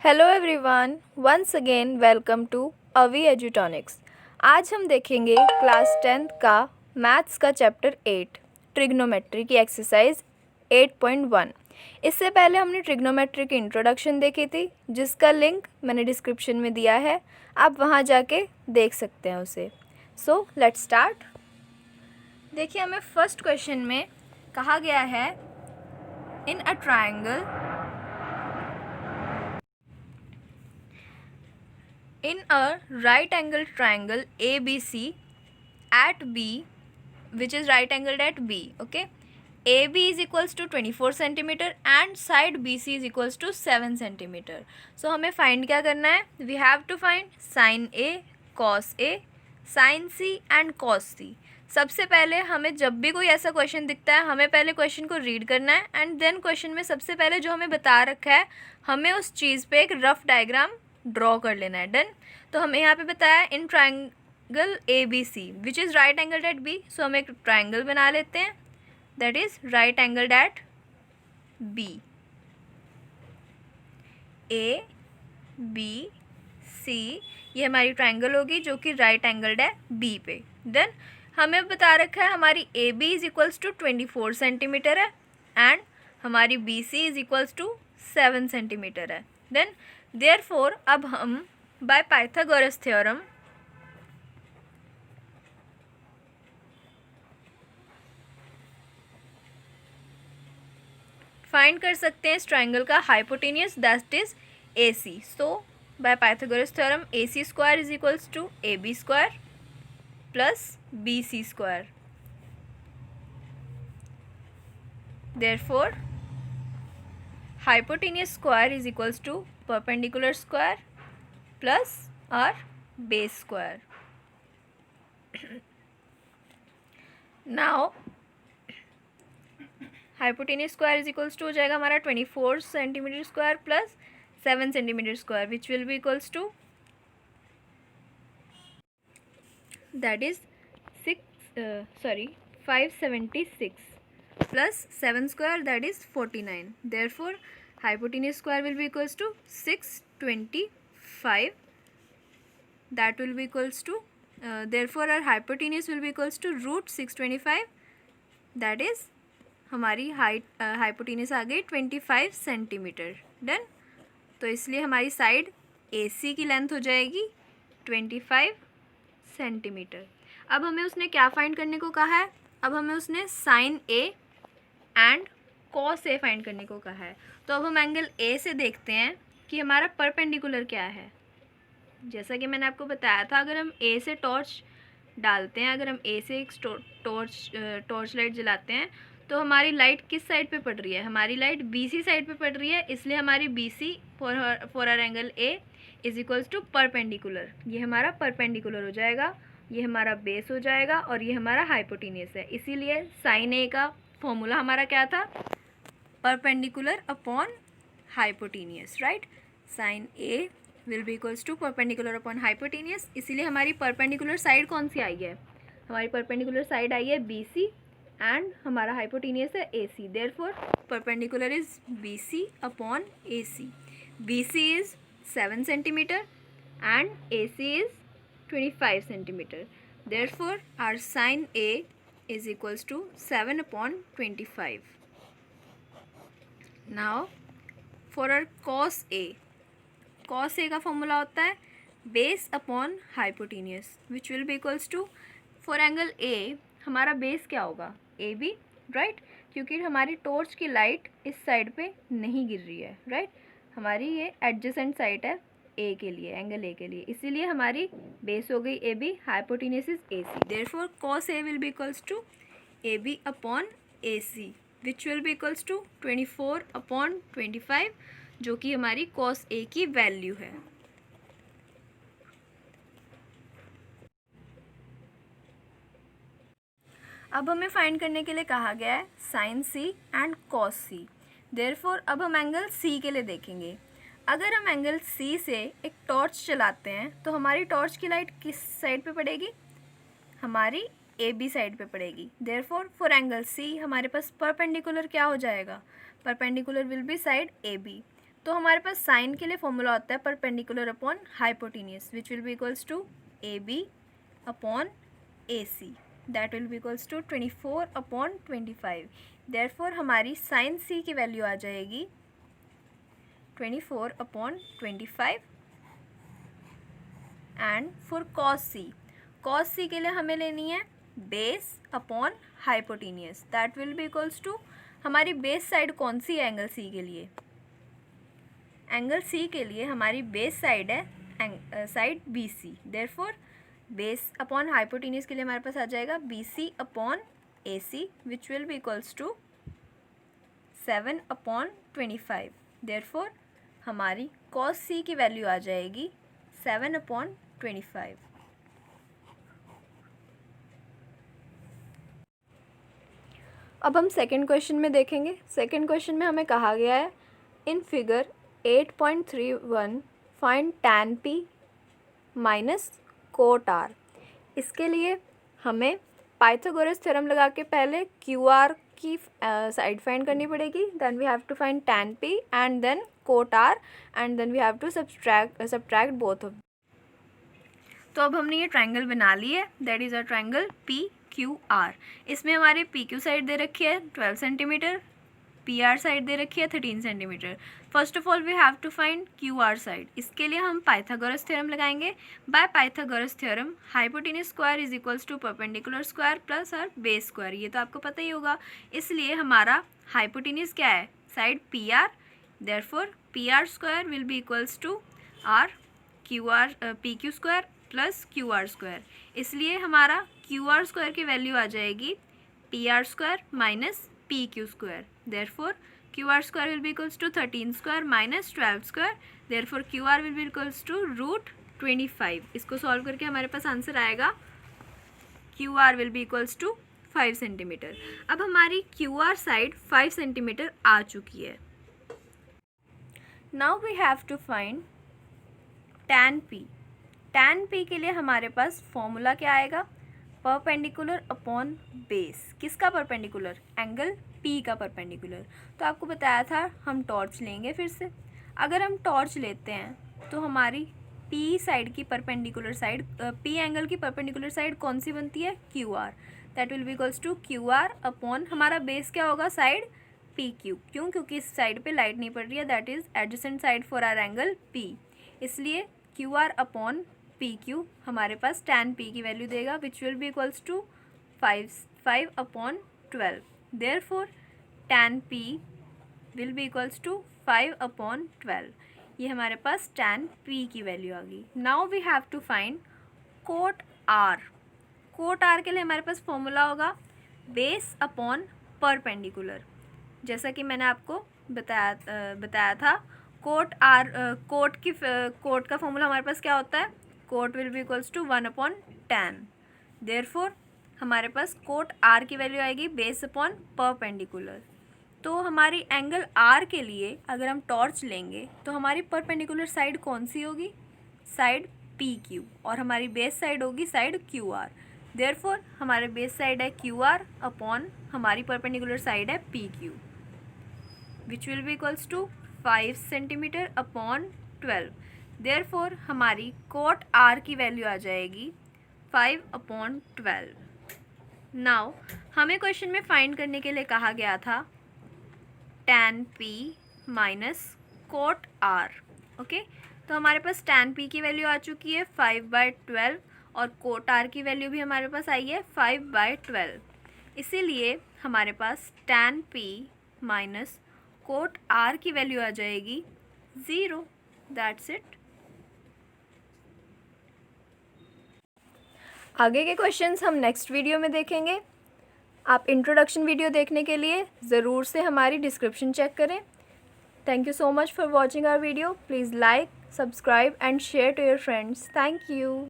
Hello everyone, once again welcome to Avi Edutonics. आज हम देखेंगे क्लास 10th का मैथ्स का चैप्टर 8 ट्रिग्नोमेट्री की एक्सरसाइज 8.1। इससे पहले हमने ट्रिग्नोमेट्री की इंट्रोडक्शन देखी थी, जिसका लिंक मैंने डिस्क्रिप्शन में दिया है, आप वहां जाके देख सकते हैं उसे। So let's start. देखिए, हमें फर्स्ट क्वेश्चन में कहा गया है in a triangle in a right angled triangle ABC at B, which is right angled at B, okay, AB is equals to 24 centimeter and side BC is equals to 7 centimeter. So हमें find क्या करना है? We have to find sin A, cos A, sin C and cos C. सबसे पहले हमें जब भी कोई ऐसा क्वेश्चन दिखता है, हमें पहले क्वेश्चन को रीड करना है एंड देन क्वेश्चन में सबसे पहले जो हमें बता रखा है, हमें उस चीज़ पे एक रफ डायग्राम ड्रॉ कर लेना है। डन। तो हमें यहाँ पे बताया in triangle A B C which is right angled at B. So हम एक ट्राइंगल बना लेते हैं that is right angled at B. A B C ये हमारी ट्राइंगल होगी जो कि राइट एंगल्ड है बी पे। देन हमें बता रखा है हमारी A B is equals to 24 centimetre है एंड हमारी B C is equals to 7 centimetre है। देन देयरफॉर अब हम बाय पाइथागोरस थ्योरम फाइंड कर सकते हैं इस ट्राइंगल का hypotenuse that is A C. So by Pythagoras theorem A C square is equals to A B square plus B C square. Therefore hypotenuse square is equals to perpendicular square plus our base square. Now hypotenuse square is equals to हो जाएगा हमारा 24 centimetre square plus 7 centimetre square which will be equals to that is 576 plus 7 square that is 49. Therefore hypotenuse square will be equals to 625. That will be equals to therefore our hypotenuse will be equals to root 625. that is हमारी height hypotenuse आ गई 25 centimetre. Done. तो इसलिए हमारी side ए सी की length हो जाएगी 25 centimetre. अब हमें उसने क्या फाइंड करने को कहा है? अब हमें उसने sine A and cos A find करने को कहा है। तो अब हम एंगल ए से देखते हैं कि हमारा परपेंडिकुलर क्या है। जैसा कि मैंने आपको बताया था, अगर हम ए से टॉर्च डालते हैं, अगर हम ए से एक टॉर्च लाइट जलाते हैं तो हमारी लाइट किस साइड पे पड़ रही है? हमारी लाइट बी सी साइड पे पड़ रही है, इसलिए हमारी B C for our angle A is equals to perpendicular. ये हमारा परपेंडिकुलर हो जाएगा, ये हमारा बेस हो जाएगा और ये हमारा हाइपोटेनियस है। इसीलिए साइन ए का फॉर्मूला हमारा क्या था? Perpendicular upon hypotenuse, right. Sine A will be equals to perpendicular upon hypotenuse. इसीलिए हमारी परपेंडिकुलर साइड कौन सी आई है? हमारी परपेंडिकुलर साइड आई है बी सी एंड हमारा हाइपोटेनियस है A C. Therefore perpendicular is B C upon A C. B C is 7 centimetre and A C is 25 centimeter. Therefore our sin A is equals to 7 upon 25. Now for our cos A का formula होता है base upon hypotenuse which will be equals to for angle A हमारा base क्या होगा? A B, right. क्योंकि हमारी torch की light इस साइड पे नहीं गिर रही है, राइट। हमारी ये एडजेसेंट साइड है ए के लिए, एंगल ए के लिए, इसीलिए हमारी बेस हो गई A B, hypotenuse is A C. Therefore cos A will be equals to A B upon A C which will be equals to 24 upon 25 जो कि हमारी कॉस ए की वैल्यू है। अब हमें फाइंड करने के लिए कहा गया है sine C and cos C. Therefore अब हम एंगल सी के लिए देखेंगे। अगर हम एंगल सी से एक टॉर्च चलाते हैं तो हमारी टॉर्च की लाइट किस साइड पे पड़ेगी? हमारी ए बी साइड पे पड़ेगी। देयरफॉर फॉर एंगल सी हमारे पास परपेंडिकुलर क्या हो जाएगा? Perpendicular will be side A B. तो हमारे पास साइन के लिए फॉर्मूला होता है perpendicular upon hypotenuse, which will be equals to A B upon A C, that will be equals to 24 upon 25. Therefore हमारी साइन सी की वैल्यू आ जाएगी 24 upon 25. And for cos C के लिए हमें लेनी है base upon hypotenuse, that will be equals to, हमारी बेस साइड कौन सी है एंगल सी के लिए? एंगल सी के लिए हमारी बेस साइड है side B C. Therefore base upon hypotenuse के लिए हमारे पास आ जाएगा B C upon A C, which will be equals to 7 upon 25. Therefore हमारी कॉस सी की वैल्यू आ जाएगी 7 अपॉन 25. अब हम सेकेंड क्वेश्चन में देखेंगे. सेकेंड क्वेश्चन में हमें कहा गया है in figure 8.31 find tan p minus cot r. इसके लिए हमें पाइथागोरस थ्योरम लगा के पहले क्यू आर की साइड फाइंड करनी पड़ेगी, then we have to find tan p and then cot r and then we have to subtract both of. तो अब हमने ये ट्रायंगल बना ली है, that is a triangle P Q R. इसमें हमारी पी क्यू साइड दे रखी है 12 सेंटीमीटर, पी आर साइड दे रखी है 13 centimetre. First of all we have to find Q R side. इसके लिए हम पाइथागोरस थ्योरम लगाएंगे. By Pythagoras theorem hypotenuse square is equals to perpendicular square plus our base square. ये तो आपको पता ही होगा. इसलिए हमारा हाइपोटेन्यूज क्या है? Side P R. Therefore P R square will be equals to R Q R P Q square plus Q R square. इसलिए हमारा क्यू आर स्क्वायर की वैल्यू आ जाएगी P R square minus P Q square. Therefore Q R square will be equals to 13 square minus 12 square. Therefore Q R will be equals to √25. इसको solve करके हमारे पास answer आएगा Q R will be equals to 5 centimetre. अब हमारी Q R side 5 centimetre आ चुकी है. Now we have to find tan p. tan p के लिए हमारे पास फॉर्मूला क्या आएगा? Perpendicular upon base. किसका परपेंडिकुलर? एंगल P का परपेंडिकुलर. तो आपको बताया था हम टॉर्च लेंगे फिर से. अगर हम टॉर्च लेते हैं तो हमारी P साइड की परपेंडिकुलर साइड, P एंगल की परपेंडिकुलर साइड कौन सी बनती है? QR. That will be equals to QR upon हमारा बेस क्या होगा? Side PQ. क्यों? क्योंकि इस साइड पे लाइट नहीं पड़ रही है, that is adjacent side for our angle P. इसलिए QR अपॉन PQ हमारे पास tan P की वैल्यू देगा which will be equals to 5 upon 12. Therefore tan P will be equals to 5 upon 12. ये हमारे पास tan P की वैल्यू आ गई. Now we have to find cot R. Cot R के लिए हमारे पास फॉर्मूला होगा बेस अपॉन परपेंडिकुलर. जैसा कि मैंने आपको बताया था कोट का फॉर्मूला हमारे पास क्या होता है? Cot will be equals to 1 upon tan. Therefore हमारे पास कोट R की वैल्यू आएगी बेस अपॉन परपेंडिकुलर. तो हमारी एंगल R के लिए अगर हम टॉर्च लेंगे तो हमारी परपेंडिकुलर साइड कौन सी होगी? Side PQ. और हमारी बेस साइड होगी साइड QR. देयरफॉर हमारे बेस साइड है QR अपॉन हमारी परपेंडिकुलर साइड है PQ, which will be equals to 5 centimetre upon 12. Therefore हमारी कोट R की वैल्यू आ जाएगी 5 अपॉन 12. नाउ हमें क्वेश्चन में फाइंड करने के लिए कहा गया था tan P minus cot R. Okay, तो हमारे पास tan P की वैल्यू आ चुकी है 5/12 और कोट R की वैल्यू भी हमारे पास आई है 5/12. इसीलिए हमारे पास tan P minus cot R की वैल्यू आ जाएगी 0. That's it. आगे के क्वेश्चंस हम नेक्स्ट वीडियो में देखेंगे. आप इंट्रोडक्शन वीडियो देखने के लिए ज़रूर से हमारी डिस्क्रिप्शन चेक करें. Thank you so much for watching our video. Please like, subscribe and share to your friends. Thank you.